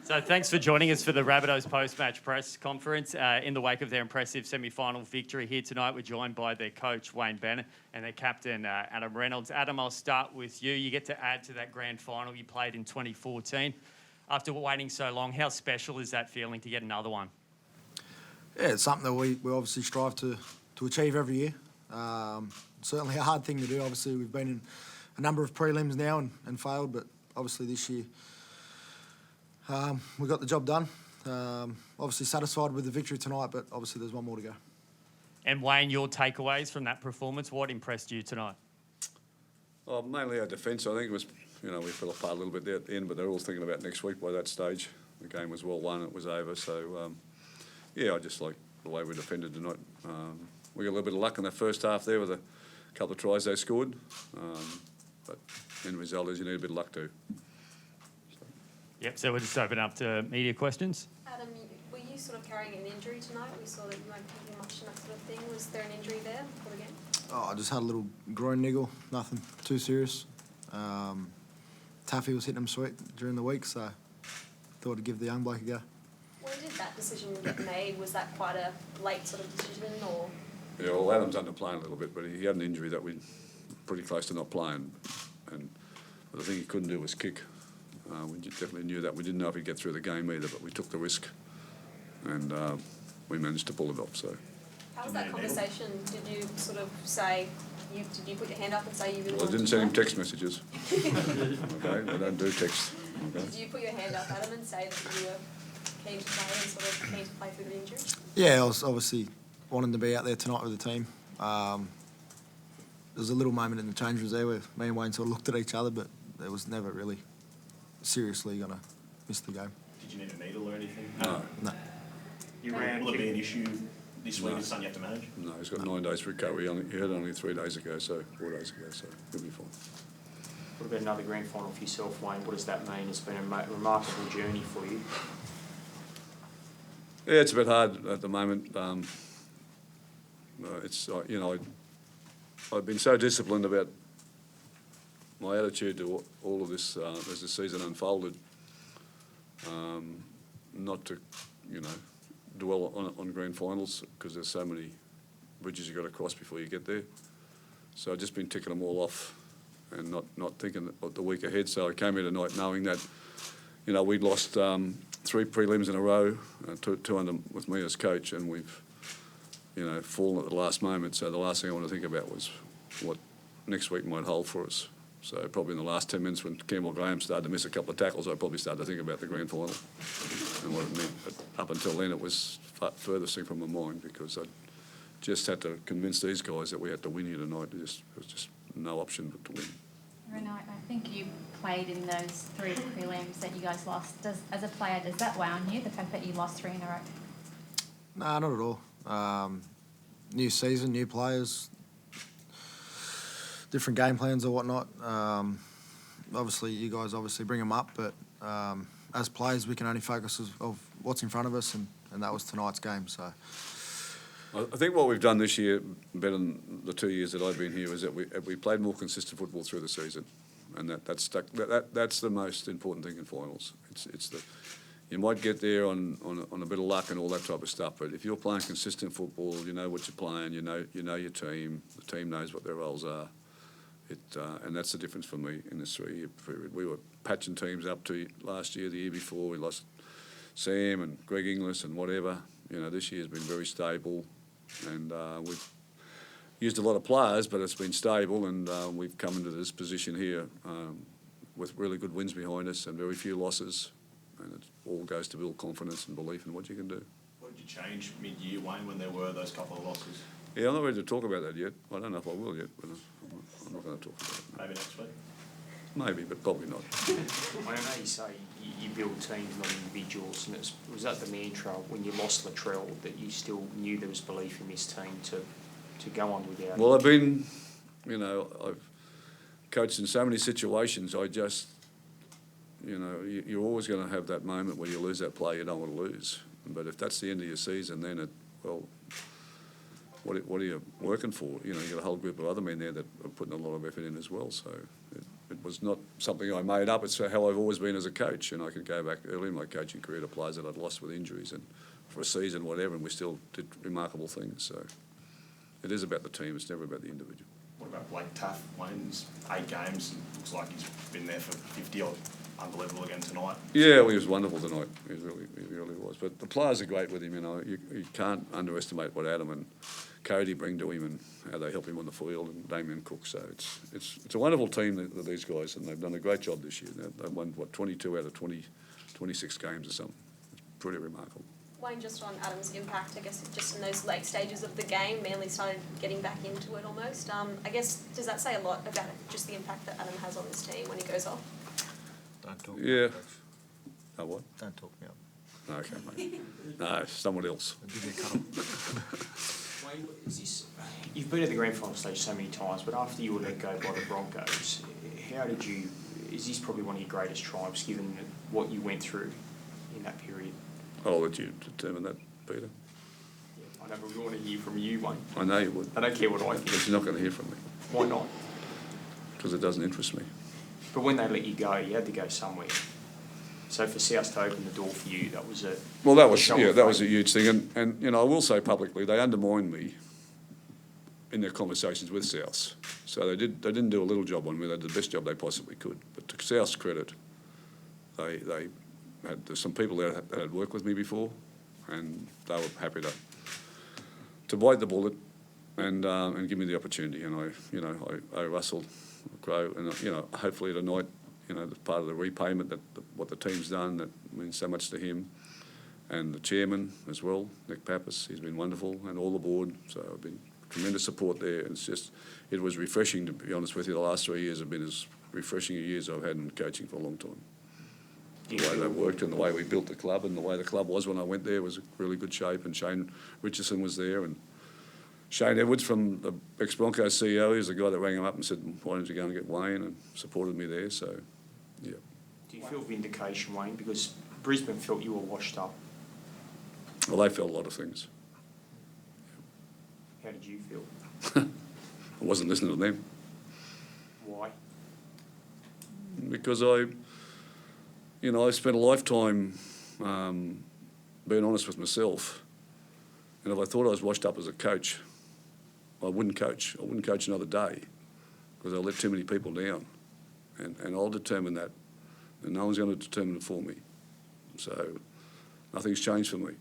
So thanks for joining us for the Rabbitohs post-match press conference. In the wake of their impressive semi-final victory here tonight, we're joined by their coach, Wayne Bennett, and their captain, Adam Reynolds. Adam, I'll start with you. You get to add to that grand final you played in 2014. After waiting so long, how special is that feeling to get another one? Yeah, it's something that we obviously strive to achieve every year. Certainly a hard thing to do. Obviously, we've been in a number of prelims now and failed, but obviously this year we got the job done. Obviously satisfied with the victory tonight, but obviously there's one more to go. And Wayne, your takeaways from that performance, what impressed you tonight? Well, mainly our defence. I think it was, we fell apart a little bit there at the end, but they're all thinking about next week by that stage. The game was well won, it was over. So, I just like the way we defended tonight. We got a little bit of luck in the first half there with a couple of tries they scored. But the end result is you need a bit of luck too. Yep, so we'll just open up to media questions. Adam, were you sort of carrying an injury tonight? We saw that you weren't taking much and that sort of thing. Was there an injury there before the game? Oh, I just had a little groin niggle, nothing too serious. Taffy was hitting him sweet during the week, so thought I'd give the young bloke a go. When did that decision get made? Was that quite a late sort of decision, or? Yeah, well, Adam's underplaying a little bit, but he had an injury that we pretty close to not playing, and the thing he couldn't do was kick. We definitely knew that. We didn't know if he'd get through the game either, but we took the risk, and we managed to pull it off. So. How was that conversation? Did you sort of say, did you put your hand up and say you really Well, I didn't send him text messages. Okay, I don't do text. Okay. Did you put your hand up, Adam, and say that you were keen to play and sort of keen to play through the injury? Yeah, I was obviously wanting to be out there tonight with the team. There was a little moment in the change rooms there where me and Wayne sort of looked at each other, but there was never really seriously going to miss the game. Did you need a needle or anything? No. Will it be an issue this week? Is something you have to manage? No, he's got 9 days recovery. He had only 3 days ago, so 4 days ago, so he'll be fine. What about another grand final for yourself, Wayne? What does that mean? It's been a remarkable journey for you. Yeah, it's a bit hard at the moment. I've been so disciplined about my attitude to all of this as the season unfolded, not to, dwell on grand finals because there's so many bridges you've got to cross before you get there. So I've just been ticking them all off and not thinking of the week ahead. So I came here tonight knowing that, we'd lost 3 prelims in a row, two under with me as coach, and we've, fallen at the last moment. So the last thing I want to think about was what next week might hold for us. So probably in the last 10 minutes when Campbell Graham started to miss a couple of tackles, I probably started to think about the grand final and what it meant. But up until then, it was furthest thing from my mind because I just had to convince these guys that we had to win here tonight. There was just no option but to win. Renaud, I think you played in those 3 prelims that you guys lost. As a player, does that wow on you, the fact that you lost 3 in a row? Nah, not at all. New season, new players, different game plans or whatnot. Obviously, you guys bring them up, but as players, we can only focus on what's in front of us, and that was tonight's game. So, I think what we've done this year, better than the 2 years that I've been here, is that we played more consistent football through the season, and that's stuck. That's the most important thing in finals. You might get there on a bit of luck and all that type of stuff, but if you're playing consistent football, you know what you're playing, you know your team, the team knows what their roles are. And that's the difference for me in this 3-year period. We were patching teams up to last year, the year before. We lost Sam and Greg Inglis and whatever. This year's been very stable, and we've used a lot of players, but it's been stable, and we've come into this position here with really good wins behind us and very few losses, and it all goes to build confidence and belief in what you can do. What did you change mid-year, Wayne, when there were those couple of losses? Yeah, I'm not ready to talk about that yet. I don't know if I will yet, but I'm not going to talk about it. Maybe next week? Maybe, but probably not. I know you say you build teams, not individuals, and was that the mantra when you lost Latrell that you still knew there was belief in this team to go on without? Well, I've coached in so many situations. I just, you're always going to have that moment where you lose that player you don't want to lose. But if that's the end of your season, then what are you working for? You've got a whole group of other men there that are putting a lot of effort in as well. So It was not something I made up. It's how I've always been as a coach, and I could go back early in my coaching career to players that I'd lost with injuries and for a season, whatever, and we still did remarkable things. So it is about the team. It's never about the individual. What about Blake Taff? Wayne's 8 games, and looks like he's been there for 50 odd. Unbelievable again tonight. Yeah, well, he was wonderful tonight. He really was. But the players are great with him. You know, you can't underestimate what Adam and Cody bring to him and how they help him on the field, and Damien Cook. So it's a wonderful team, that these guys, and they've done a great job this year. They've won 22 out of 26 games or something. It's pretty remarkable. Wayne, just on Adam's impact, I guess just in those late stages of the game, Manly started getting back into it almost. I guess, does that say a lot about just the impact that Adam has on this team when he goes off? Don't talk. Yeah. Oh, what? Don't talk me up. No, okay, mate. No, someone else. I'll give you a cut. Wayne, you've been at the grand final stage so many times, but after you were let go by the Broncos, is this probably one of your greatest triumphs given what you went through in that period? I'll let you determine that, Peter. Yeah, I know, but we want to hear from you, Wayne. I know you would. I don't care what I But think. you're not going to hear from me Why not? because it doesn't interest me. But when they let you go, you had to go somewhere. So for South to open the door for you, that was a... Well, that was show yeah, of that was a faith. huge thing, and you know, I will say publicly they undermined me in their conversations with South. So they didn't do a little job on me. They did the best job they possibly could. But to South's credit, they had there's some people that had worked with me before, and they were happy to bite the bullet and give me the opportunity. And I rustled, grow, and hopefully tonight, that's part of the repayment that what the team's done, that means so much to him, and the chairman as well, Nick Pappas. He's been wonderful, and all the board. So I've been tremendous support there. And it was refreshing, to be honest with you. The last 3 years have been as refreshing a years I've had in coaching for a long time. The way they worked and the way we built the club and the way the club was when I went there was in really good shape. And Shane Richardson was there, and Shane Edwards from the ex-Broncos CEO, he was the guy that rang him up and said, why don't you go and get Wayne, and supported me there. So, yeah. Do you feel vindication, Wayne? Because Brisbane felt you were washed up. Well, they felt a lot of things. How did you feel? I wasn't listening to them Why? because I spent a lifetime being honest with myself. And if I thought I was washed up as a coach, I wouldn't coach. I wouldn't coach another day because I let too many people down. And I'll determine that, and no one's going to determine it for me. So nothing's changed for me.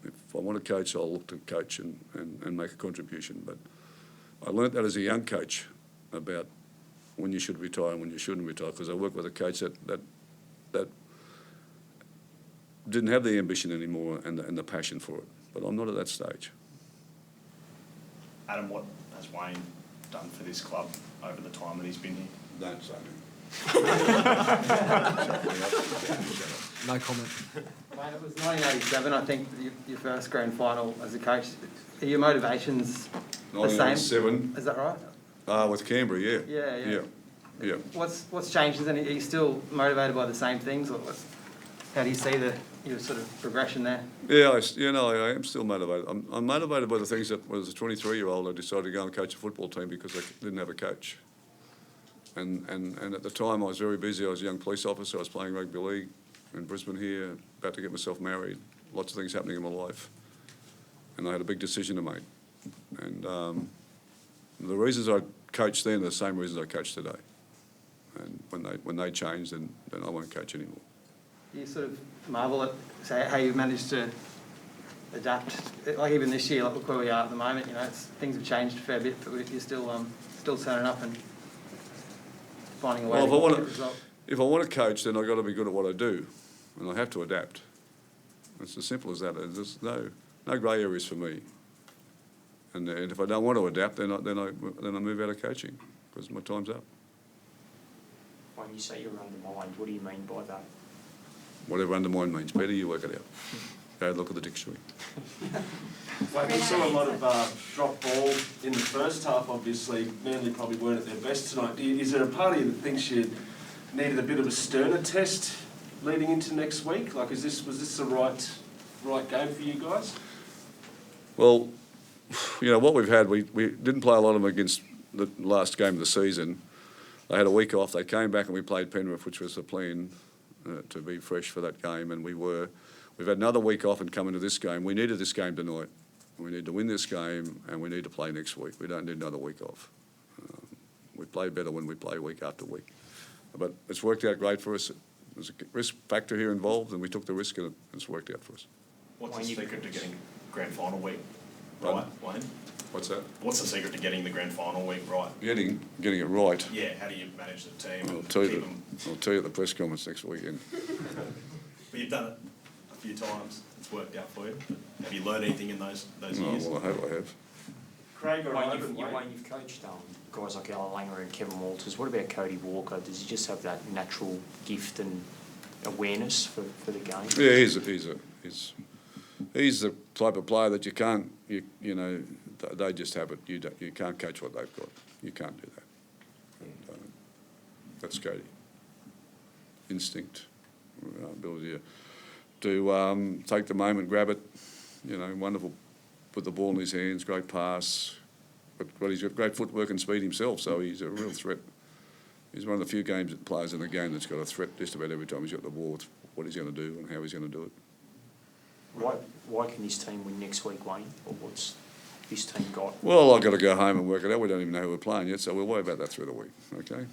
If I want to coach, I'll look to coach and make a contribution. But I learnt that as a young coach about when you should retire and when you shouldn't retire, because I worked with a coach that didn't have the ambition anymore and the passion for it. But I'm not at that stage. Adam, what has Wayne done for this club over the time that he's been here? Don't say me. No comment. Wayne, it was 1987, I think, your first grand final as a coach. Are your motivations the same? 1987. Is that right? With Canberra, yeah. Yeah. What's changed? Are you still motivated by the same things? Or how do you see your sort of progression there? Yeah, I am still motivated. I'm motivated by the things that, as a 23-year-old, I decided to go and coach a football team because I didn't have a coach. And at the time I was very busy. I was a young police officer. I was playing rugby league in Brisbane here, about to get myself married. Lots of things happening in my life. And I had a big decision to make. And the reasons I coached then are the same reasons I coach today. And when they change, then I won't coach anymore. You sort of marvel at, say, how you've managed to adapt. Like even this year, like look where we are at the moment. Things have changed a fair bit, but you're still turning up and finding a way to get a result. If I want to coach, then I've got to be good at what I do, and I have to adapt. It's as simple as that. There's no grey areas for me. And if I don't want to adapt, then I move out of coaching because my time's up. When you say you're undermined, what do you mean by that? Whatever undermine means, Peter, you work it out. Go look at the dictionary. Wait, we saw a lot of drop ball in the first half, obviously. Manly probably weren't at their best tonight. Is there a part of you that thinks you needed a bit of a sterner test leading into next week? Like, was this the right game for you guys? Well, what we've had, we didn't play a lot of them against the last game of the season, They had a week off. They came back and we played Penrith, which was the plan to be fresh for that game, and we were. We've had another week off and come into this game. We needed this game tonight. We need to win this game, and we need to play next week. We don't need another week off. We play better when we play week after week. But it's worked out great for us. There's a risk factor here involved, and we took the risk, and it's worked out for us. What's the secret to getting grand final week right, Wayne? What's that? What's the secret to getting the grand final week right? Getting it right. Yeah, how do you manage the team? I'll tell you at the press conference next weekend. But you've done it a few times. It's worked out for you. But have you learned anything in those years? Well, I hope I have. Craig or Ivan, Wayne, you've coached guys like Alan Langer and Kevin Walters. What about Cody Walker? Does he just have that natural gift and awareness for the game? Yeah, he's the type of player that you can't, you know, they just have it. You can't coach what they've got. You can't do that. And, that's Cody. Instinct, ability to take the moment, grab it. You know, wonderful. Put the ball in his hands, great pass. But he's got great footwork and speed himself, so he's a real threat. He's one of the few players in the game that's got a threat just about every time he's got the ball, with what he's going to do and how he's going to do it. Why can this team win next week, Wayne? Or what's this team got? Well, I've got to go home and work it out. We don't even know who we're playing yet, so we'll worry about that through the week, okay?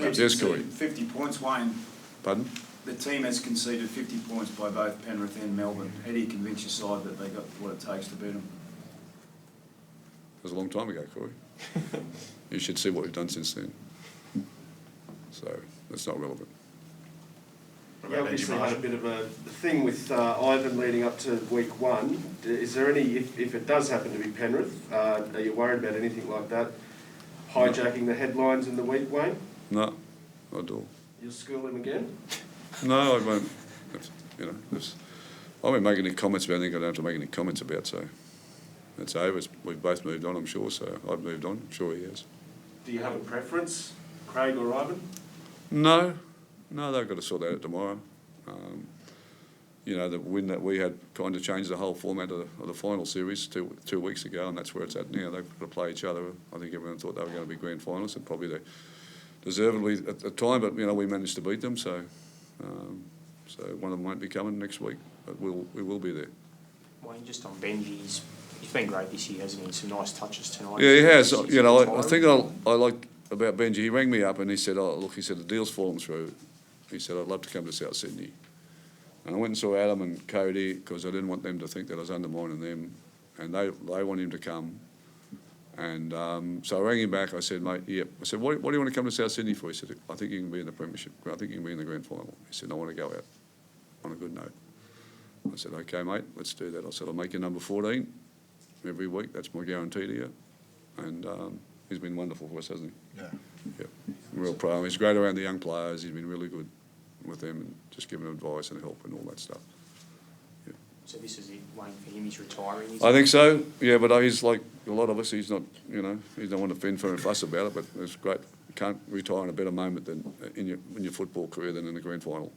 Yes, Cody. 50 points, Wayne. Pardon? The team has conceded 50 points by both Penrith and Melbourne. How do you convince your side that they got what it takes to beat them? It was a long time ago, Corey. You should see what we've done since then. So that's not relevant. You obviously had a bit of a thing with Ivan leading up to week one. Is there any, if it does happen to be Penrith, are you worried about anything like that hijacking the headlines in the week, Wayne? No, not at all. You'll school him again? No, I won't. You know, I won't make any comments about anything I don't have to make any comments about, so it's over. We've both moved on, I'm sure, so I've moved on. I'm sure he has. Do you have a preference, Craig or Ivan? No, they've got to sort that out tomorrow. You know, the win that we had kind of changed the whole format of the final series 2 weeks ago, and that's where it's at now. They've got to play each other. I think everyone thought they were going to be grand finalists, and probably they deservedly at the time, but, you know, we managed to beat them, so one of them won't be coming next week, but we will be there. Wayne, just on Benji, he's been great this year, hasn't he? Some nice touches tonight. Yeah, he has. You know, I think I like about Benji. He rang me up and he said, "Oh, look," he said, "the deal's fallen through." He said, "I'd love to come to South Sydney." And I went and saw Adam and Cody because I didn't want them to think that I was undermining them, and they want him to come. And so I rang him back. I said, "Mate, yep." I said, what do you want to come to South Sydney for?" He said, "I think you can be in the Premiership. I think you can be in the grand final." He said, "I want to go out on a good note." I said, "Okay, mate, let's do that." I said, "I'll make you number 14 every week. That's my guarantee to you." And he's been wonderful for us, hasn't he? Yeah. Yep. I'm real proud of him. He's great around the young players. He's been really good with them and just giving them advice and help and all that stuff. Yeah. So this is it, Wayne, for him, he's retiring, I think so, yeah, but he's like a lot of us. He's not, you know, he don't want to fend for and fuss about it, but it's great. You can't retire in a better moment than in your football career than in the grand final.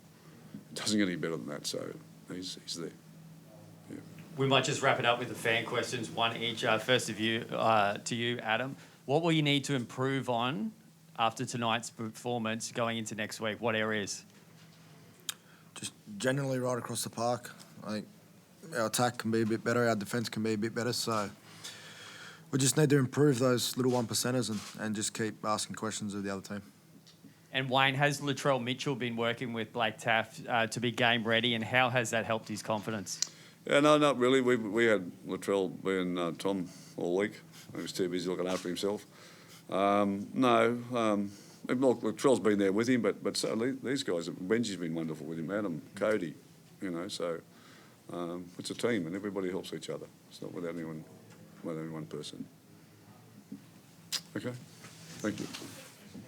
It doesn't get any better than that, so he's there. Yeah. We might just wrap it up with the fan questions, one each. First of you, to you, Adam. What will you need to improve on after tonight's performance going into next week? What areas? Just generally right across the park. I think our attack can be a bit better, our defence can be a bit better, so we just need to improve those little 1%ers and just keep asking questions of the other team. And Wayne, has Latrell Mitchell been working with Blake Taff to be game ready, and how has that helped his confidence? Yeah, no, not really. We had Latrell being Tom all week. He was too busy looking after himself. Look, Latrell's been there with him, but certainly these guys, Benji's been wonderful with him, Adam, Cody, you know, so it's a team and everybody helps each other. It's not without any one person. Okay, thank you.